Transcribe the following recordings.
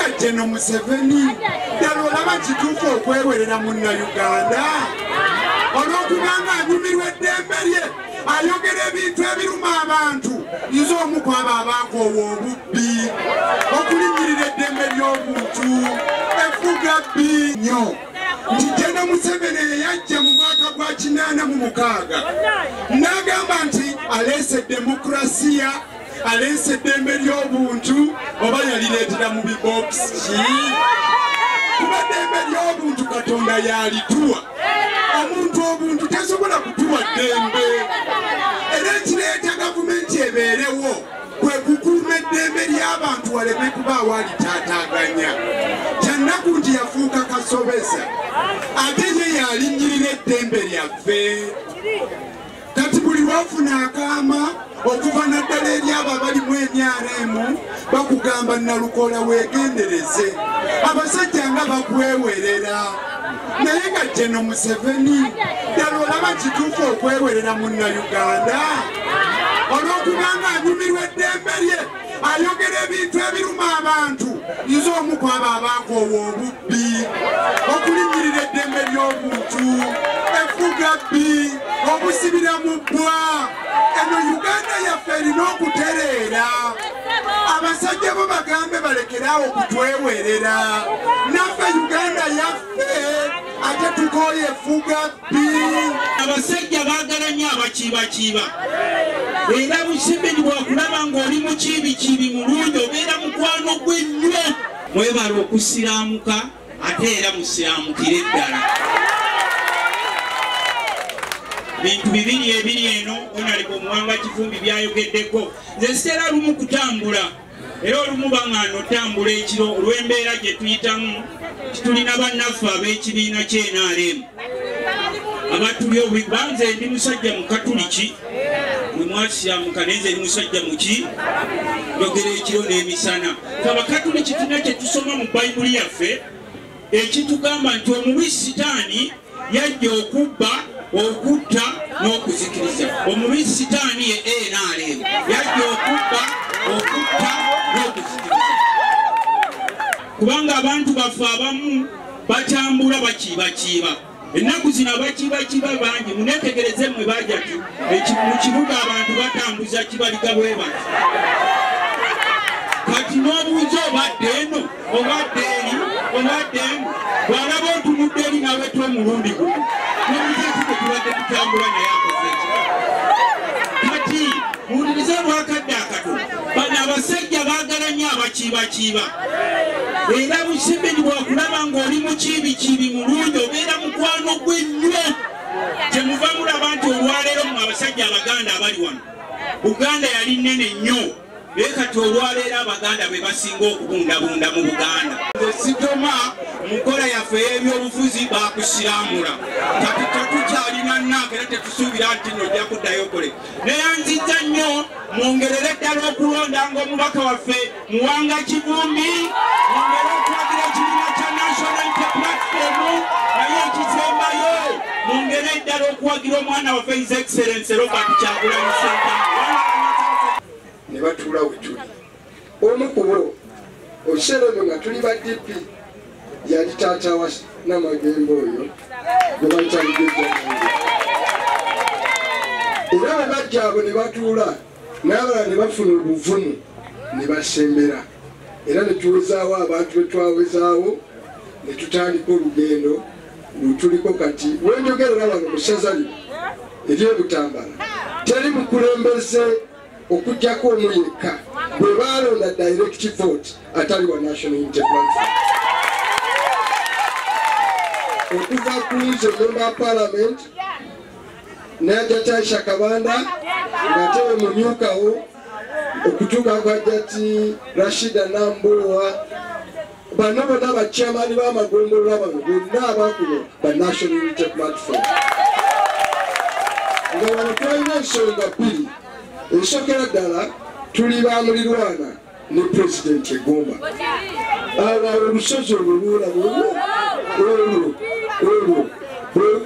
nga General Museveni ddala olaba kituufu okwewerera Munnayuganda olw'okubanga anyumirwa eddembe lye ayogera ebintu ebiruma abantu nze omu ku abo abakoowa obubbi okulinnyirira eddembe ly'obuntu efuga bbi nnyo nti General Museveni eyajja mu mwaka gwa 86 n'agamba nti aleese demokrasiya aleese eddembe ly'obuntu oba yalireetera mu bibokisi kuba eddembe ly'obuntu Katonda yalituwa omuntu obuntu tasobola kutuwa ddembe era ekireeta gavumenti ebeerewo kwe kukuuma eddembe ly'abantu waleme kubaawo alitaataaganya kyannaku nti yafuuka kasobeza ate ye yalinnyirira eddembe lyaffe kati buli lwafuna akaama okuva naddala eri abo abalimu emyaremu bakugamba Nalukola weegendereze abasajja nga bakwewerera naye nga General Museveni ddala olaba kituufu okwewerera Munnayuganda olw'okubanga anyumirwa eddembe lye ayogera ebintu ebiruma abantu nze omu ku abo abakoowa obubbi okulinnyirira eddembe ly'obuntu efuga bbi obusibira mu bbwa eno Uganda yaffe erina okutereera abasajja bo bagambe balekeraawo okutwewerera naffe Uganda yaffe ate tukooye efuga bbi abasajja baagala nnyo abakiibakiiba era Museveni bwakulaba ng'oli mukiibikiibi mulungi obeera mukwano gwe nnyo mwebala okusiraamuka ate era musiraamukire ddala bintu bibiri ebiri eno onalika omuwanga Kivumbi byayogeddeko nze sitera lumu kutambula era olumu baŋŋaana otambula ekiro olw'embeera gye tuyitamu tulina bannaffe ab'ekibiina ky'NRM abatuli banze ndi musajja mu Katuliki mwe mwasiramuka naye nze ndi musajja muki yogera ekiro n'emisana abakatuliki tulina kye tusoma mu Bayibuli yaffe ekitugamba nti omubi Sitaani yajja okubba okutta n'okuzikiriza omubi Sitaani ye NRM yajja okubba okutta n'okuzikiriza kubanga abantu baffe abamu batambula bakiibakiiba ennaku zino abakiibakiiba bangi muneetegereze mmwe bajja mu kibuga abantu batambuza kibaliga bwe bati kati n'obuuza obadde eno obadde eri obadde eno bw'alaba otunudde eri naweta omulundi guno n'omuzeetuge tubadde tutambula naye akoze eki kati muwulirize olwakadde akatono bano abasajja baagala nnyo abakiibakiiba era Museveni bwakulaba ng'oli mukiibikiibi mulungi obeera mukwano gwe nnyo kyemuva mulaba nti olwaleero mu abasajja abaganda abali wano Buganda yali nnene nnyo naye kati olwaleero abaganda be basinga okubundabunda mu Buganda sitoma mu nkola yaffe ey'ebyobufuzi bakusiraamula kati tatukyalina nnaaka era tetusuubira nti nojja kuddayo kole neyanziza nnyo mwongerere ddala okulondanga omubaka waffe Muwanga Kivumbi mwongere okwagira ekibiina kya National Unity Platform naye ekisembayo mwongere ddala okuwagira omwana waffe His Excellency Robert Kyagulanyi Ssentamu ne batuula we tuli omu ku bo Oseremo nga tuli ba DP yali taata wa Namagembe oyo gwe bayita Lugeja era bwe bajja abo ne batuula n'abalala ne bafuna obuvunu ne basembera era ne tuwezaawo abantu be twawezaawo ne tutandika olugendo lutuliko kati wenjogerera wano mu ssaza lino ery'Ebutambala teri mukulembeze okujjako omu yekka bwe baalonda direct vote atali wa National Unity Platform okuva ku nze member of Parliament n'ajja Taisha Kabanda ng'ate we mumyukawo okutuuka kwa Jati Rashida Nambowa bano bonna bakyamaani b'amagombolola bano bonna abakuno ba National Unity Platform nga wano twalina ensonga bbiri ensokera ddala tuli ba mulirwana ne Pulezidenti Egomba abo olusozi oluluula olwo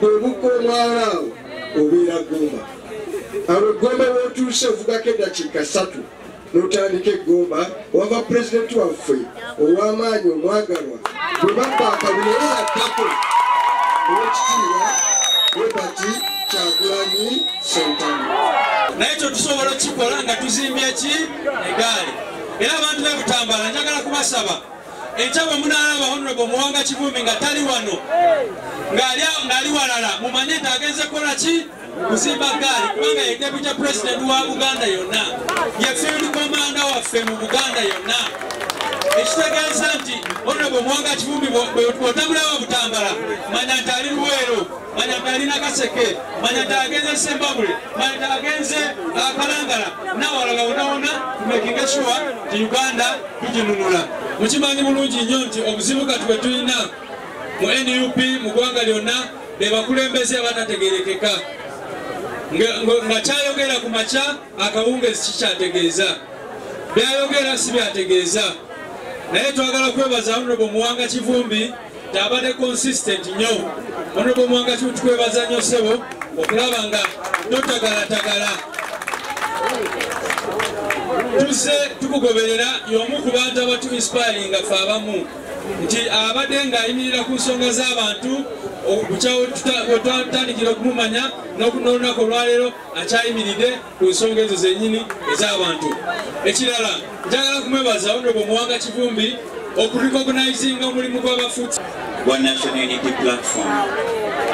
bwebuka omwala awo obeera Gomba abo Gomba bwotuuse ovugako eddakiika 3 n'otandika eggomba wava pulezidenti waffe ow'amaanyi omwagalwa bwe babba akabuli era yaddako owekitiibwa Robert Kyagulanyi Ssentamu. Naye ekyo tusobola okikola nga tuzimbye ki egaali era abantu be Butambala njagala kubasaba enkya bwe munaalaba Honorable Muwanga Kivumbi nga tali wano ng'ali walala mumanye nti agenze kukola ki kuzimba gaali kubanga ye Deputy President wa Buganda yonna ye field commander waffe mu Buganda yonna ekitegeeza nti Honorable Muwanga Kivumbi bw'otambulawo Butambala manya nti ali Luweero manya nti alina Kaseke manya nti agenze Sembabule manya nti agenze Kalangala n'awalala wonna tumekinge sure nti Uganda tuginunula. Mukimanyi bulungi nnyo nti obuzibu kati bwe tulina mu NUP mu ggwanga lyonna be bakulembeze abatategerekeka nga kyayogera ku makya akawungezi kikyategeeza byayogera si byategeeza. Naye twagala kwebaza Honorable Muwanga Kivumbi tabadde consistent nnyo. Honorable Muwanga Kivumbi tukwebaza nnyo ssebo okulaba nga totagalatagala tuzze tukugoberera y'omu ku bantu abatu inspiringa ffe abamu nti abadde ng'ayimirira ku nsonga z'abantu bwe twatandikira okumumanya n'olunaku olwaleero akyayimiridde ku nsonga ezo zennyini ez'abantu. Ekirala njagala kumwebaza Honorable Muwanga Kivumbi okurecognizinga omulimu gw'abafuuti wa National Unity Platform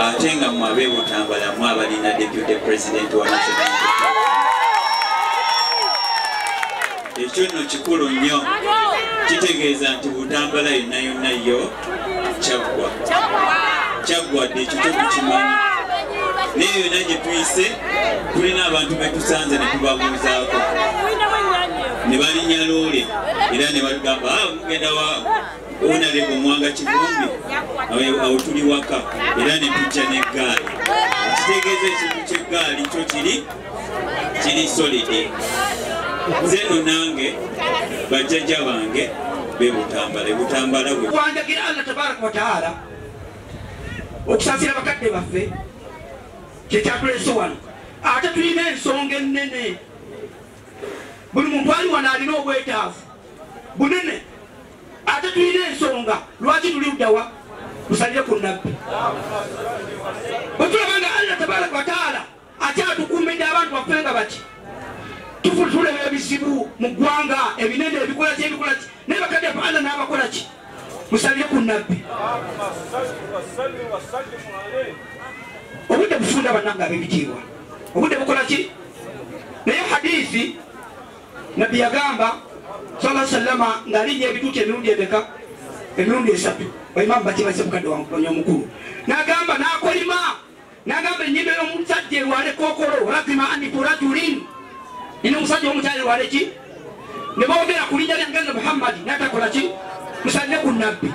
ate nga mu ab'e Butambala mu abalina Deputy President wa National Unity Platform. Ekyo nno kikulu nnyo kitegeeza nti Butambala yonna yonna yo kyaggwadde ekyo tukimanyi naye yonna gye tuyise tulina abantu be tusanze ne tubabuuzaako ne balinnya loole era ne bagamba mugenda wa Honorable Muwanga Kivumbi awo tuli waka era ne tujja n'eggaali ekitegeeza ekintu ky'eggaali kyo kiri solidi. Zeno nange bajjajja bange be Butambala bwe wanjagira Allah tabaraka wa taala okusasira bakadde baffe kyekyakuleese wano ate tulina ensonga ennene buli muntu ali wano alina obwetaavu bunene ate tulina ensonga lwaki tuli luddawa tusalire ku nabbi bwetulabanga Allah tabaraka wa taala akyatukuumidde abantu baffe nga bati tuleba ebizibu mu ggwanga ebinene ebikola ki naye bakadde baana n'abakola ki musalire ku nabbi obudde bufunda bannanga ab'ebitiibwa obudde bukola ki naye hadiisi nabbi yagamba sallallahu alaihi wasallam ng'alinnya ebituuti emirundi emeka emirundi 3 baimamu batibase mukadde wange omukulu n'agamba n'akolima n'agamba ennyindo y'omusajja erwale kookolo razima anipurajulin ino musajja omukyali erwale ki ne boogera ku linnya lya Muhammad n'atakola ki musalire ku nabbi